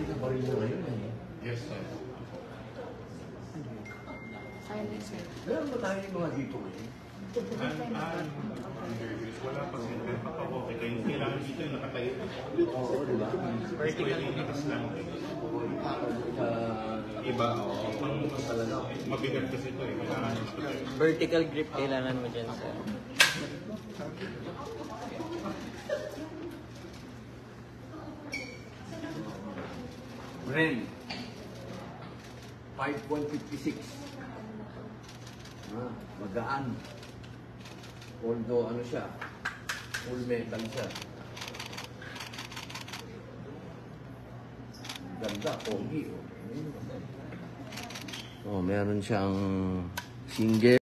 na baril mo ngayon eh. Yes, sir. Silencer. Meron ba tayo yung mga dito ngayon? Wala pa sir. Pero kapag okay kayo, kailangan dito yung nakatayo. Oo, di ba? Vertical yung nakas lang. Iba, oo. Mabigat kasi ito eh. Kailangan yung nakatayo. Vertical grip kailangan mo dyan, sir. Ren. 5.56. Magaan. Although ano siya, full metal siya. Ganda, pogi. Oh, meron siyang single.